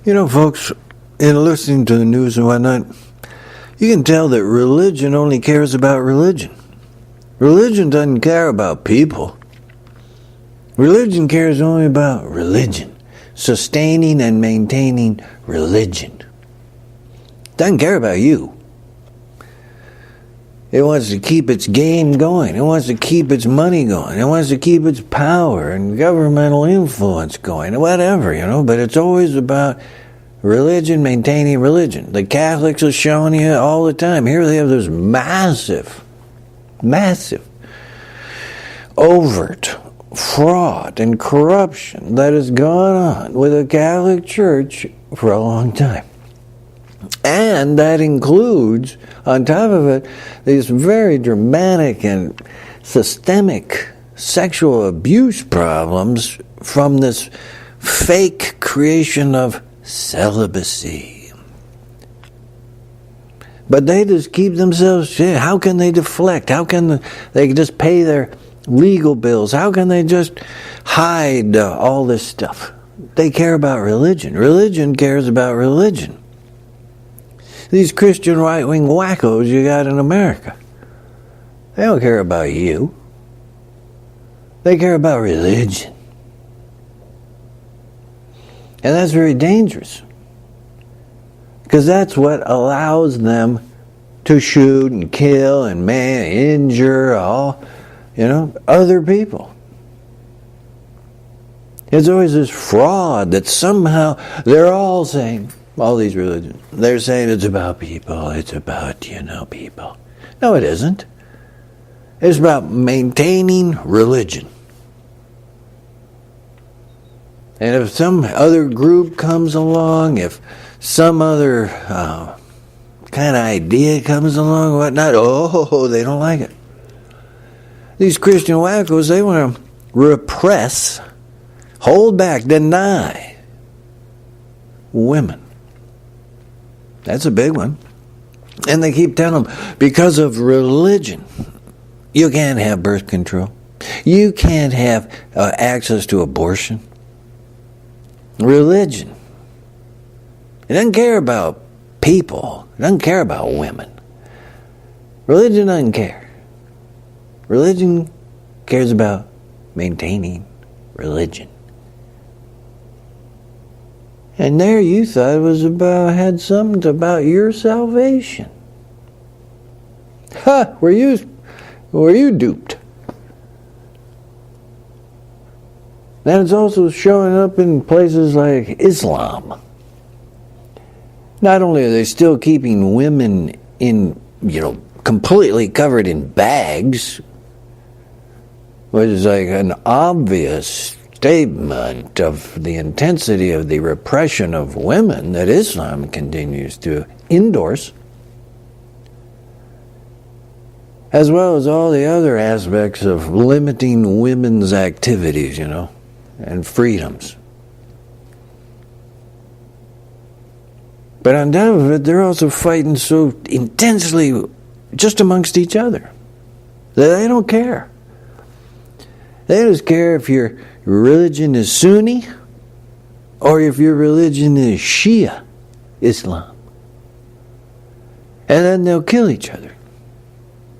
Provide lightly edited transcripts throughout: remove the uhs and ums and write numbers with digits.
You know, folks, in listening to the news and whatnot, you can tell that religion only cares about religion. Religion doesn't care about people. Religion cares only about religion. Sustaining and maintaining religion. Doesn't care about you. It wants to keep its game going. It wants to keep its money going. It wants to keep its power and governmental influence going. Whatever, but it's always about religion, maintaining religion. The Catholics are showing you all the time. Here they have this massive, overt fraud and corruption that has gone on with the Catholic Church for a long time. And that includes, on top of it, these very dramatic and systemic sexual abuse problems from this fake creation of celibacy. But they just keep themselves, how can they deflect? How can they just pay their legal bills? How can they just hide all this stuff? They care about religion. Religion cares about religion. These Christian right-wing wackos you got in America, they don't care about you. They care about religion. And that's very dangerous. Because that's what allows them to shoot and kill and injure other people. It's always this fraud that somehow they're all saying, all these religions, they're saying it's about people, it's about, people. No, it isn't. It's about maintaining religion. And if some other group comes along, if some other kind of idea comes along, whatnot, they don't like it. These Christian wackos, they want to repress, hold back, deny women. That's a big one. And they keep telling them, because of religion, you can't have birth control. You can't have access to abortion. Religion. It doesn't care about people. It doesn't care about women. Religion doesn't care. Religion cares about maintaining religion. And there you thought it was had something about your salvation. Were you duped? And it's also showing up in places like Islam. Not only are they still keeping women in, completely covered in bags, which is like an obvious statement of the intensity of the repression of women that Islam continues to endorse, as well as all the other aspects of limiting women's activities, and freedoms. But on top of it, they're also fighting so intensely just amongst each other that they don't care. They just care if your religion is Sunni or if your religion is Shia Islam. And then they'll kill each other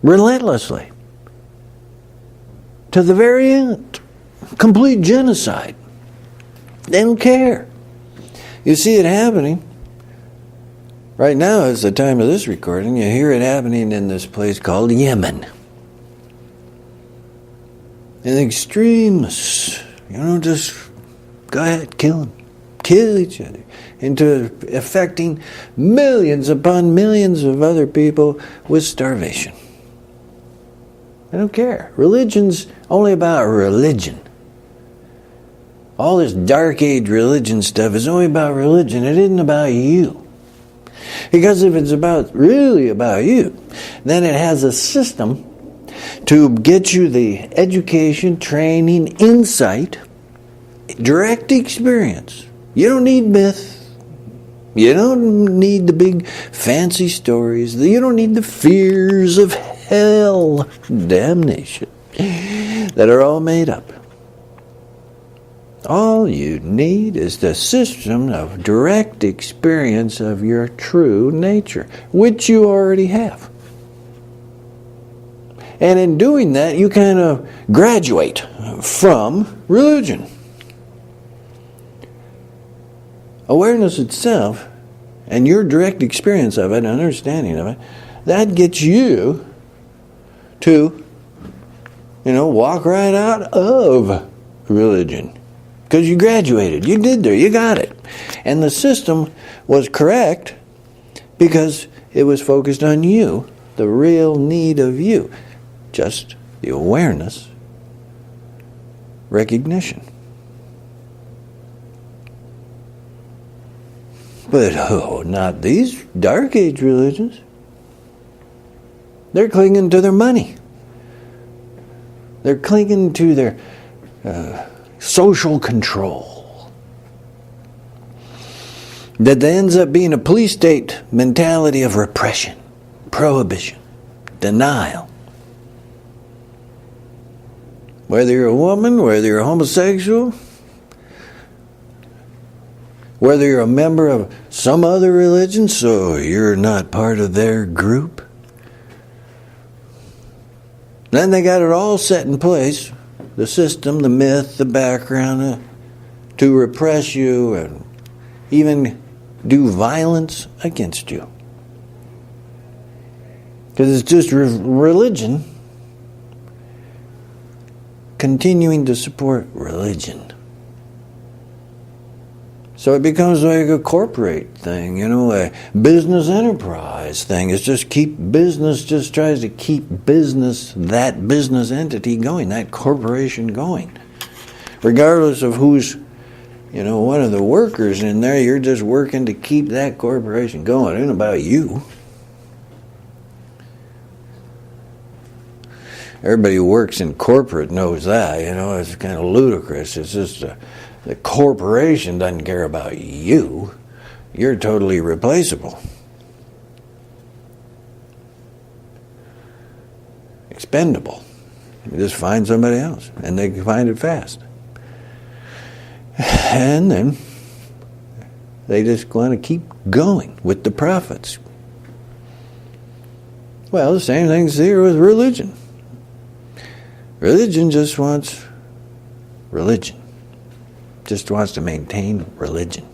relentlessly to the very end. Complete genocide. They don't care. You see it happening. Right now is the time of this recording. You hear it happening in this place called Yemen. And the extremists, just go ahead, kill them. Kill each other. Into affecting millions upon millions of other people with starvation. They don't care. Religion's only about religion. All this dark age religion stuff is only about religion. It isn't about you. Because if it's really about you, then it has a system to get you the education, training, insight, direct experience. You don't need myth. You don't need the big fancy stories. You don't need the fears of hell, damnation, that are all made up. All you need is the system of direct experience of your true nature, which you already have. And in doing that, you kind of graduate from religion. Awareness itself, and your direct experience of it, and understanding of it, that gets you to, walk right out of religion. Because you graduated, you did there, you got it. And the system was correct because it was focused on you, the real need of you. Just the awareness, recognition. But not these Dark Age religions. They're clinging to their money. They're clinging to their social control. That ends up being a police state mentality of repression, prohibition, denial. Whether you're a woman, whether you're a homosexual, whether you're a member of some other religion, so you're not part of their group. Then they got it all set in place, the system, the myth, the background, to repress you and even do violence against you. Because it's just religion continuing to support religion. So it becomes like a corporate thing, a business enterprise thing. It's just tries to keep business, that business entity going, that corporation going. Regardless of who's, one of the workers in there, you're just working to keep that corporation going. It ain't about you. Everybody who works in corporate knows that, it's kind of ludicrous. It's just the corporation doesn't care about you. You're totally replaceable. Expendable. You just find somebody else, and they can find it fast. And then they just want to keep going with the profits. Well, the same thing's here with religion. Religion just wants religion. Just wants to maintain religion.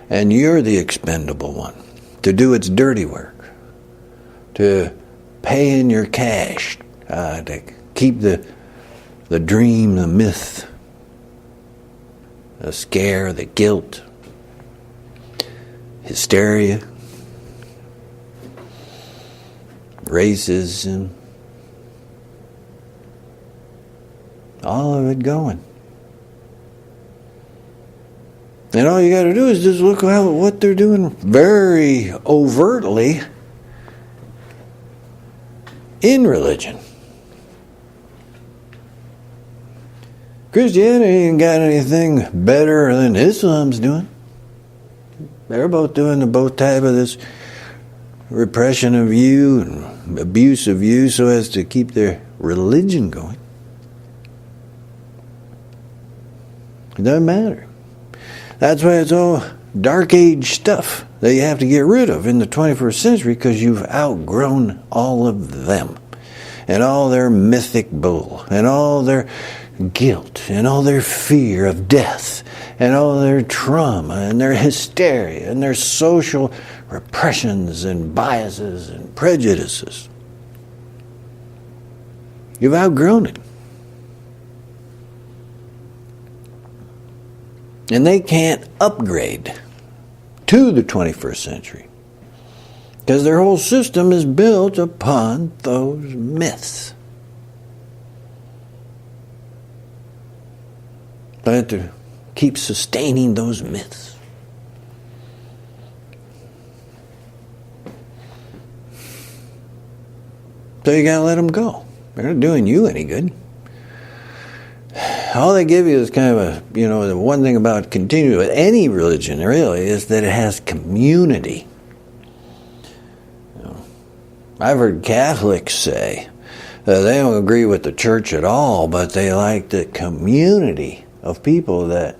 And you're the expendable one to do its dirty work, to pay in your cash, to keep the dream, the myth, the scare, the guilt, hysteria, racism, all of it going. And all you got to do is just look at what they're doing very overtly in religion. Christianity ain't got anything better than Islam's doing. They're both doing both type of this repression of you and abuse of you so as to keep their religion going. It doesn't matter. That's why it's all Dark Age stuff that you have to get rid of in the 21st century, because you've outgrown all of them and all their mythic bull and all their guilt and all their fear of death and all their trauma and their hysteria and their social repressions and biases and prejudices. You've outgrown it. And they can't upgrade to the 21st century because their whole system is built upon those myths. They have to keep sustaining those myths. So you gotta let them go. They're not doing you any good. All they give you is kind of the one thing about continuing with any religion really is that it has community. I've heard Catholics say They don't agree with the church at all, but they like the community of people that,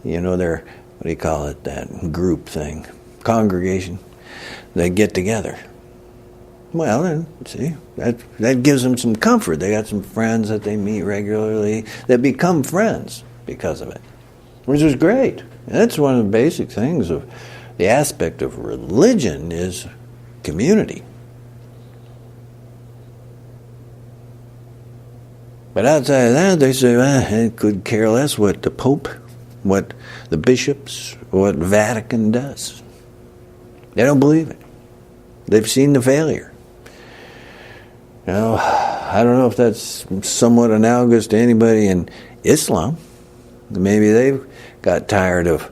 they're, what do you call it, that group thing, congregation, they get together. Well, then, see, that gives them some comfort. They got some friends that they meet regularly that become friends because of it, which is great. And that's one of the basic things of the aspect of religion is community. But outside of that, they say, it could care less what the Pope, what the bishops, what Vatican does. They don't believe it. They've seen the failure. I don't know if that's somewhat analogous to anybody in Islam. Maybe they've got tired of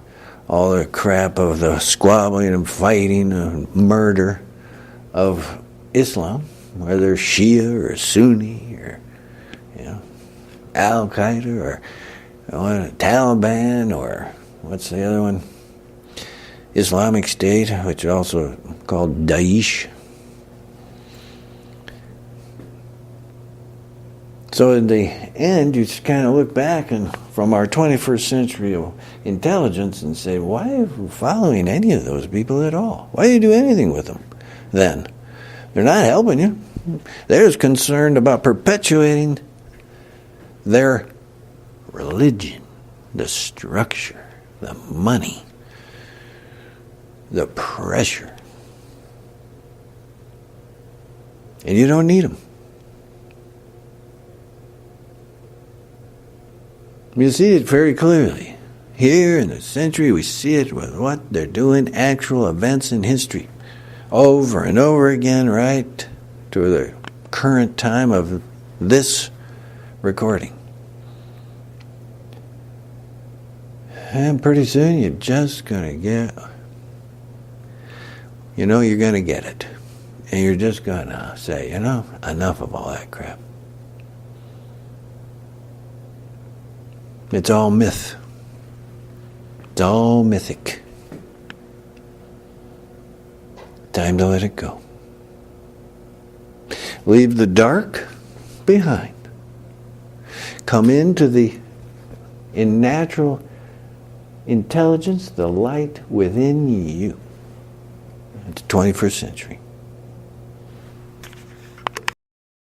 all the crap of the squabbling and fighting and murder of Islam, whether Shia or Sunni or Al-Qaeda or Taliban or what's the other one? Islamic State, which is also called Daesh. So in the end, you just kind of look back and from our 21st century intelligence and say, why are you following any of those people at all? Why do you do anything with them then? They're not helping you. They're just concerned about perpetuating their religion, the structure, the money, the pressure. And you don't need them. You see it very clearly. Here in the century, we see it with what they're doing, actual events in history. Over and over again, right to the current time of this recording. And pretty soon, you're just going to get, you're going to get it. And you're just going to say, enough of all that crap. It's all myth. It's all mythic. Time to let it go. Leave the dark behind. Come into the natural intelligence, the light within you. It's the 21st century.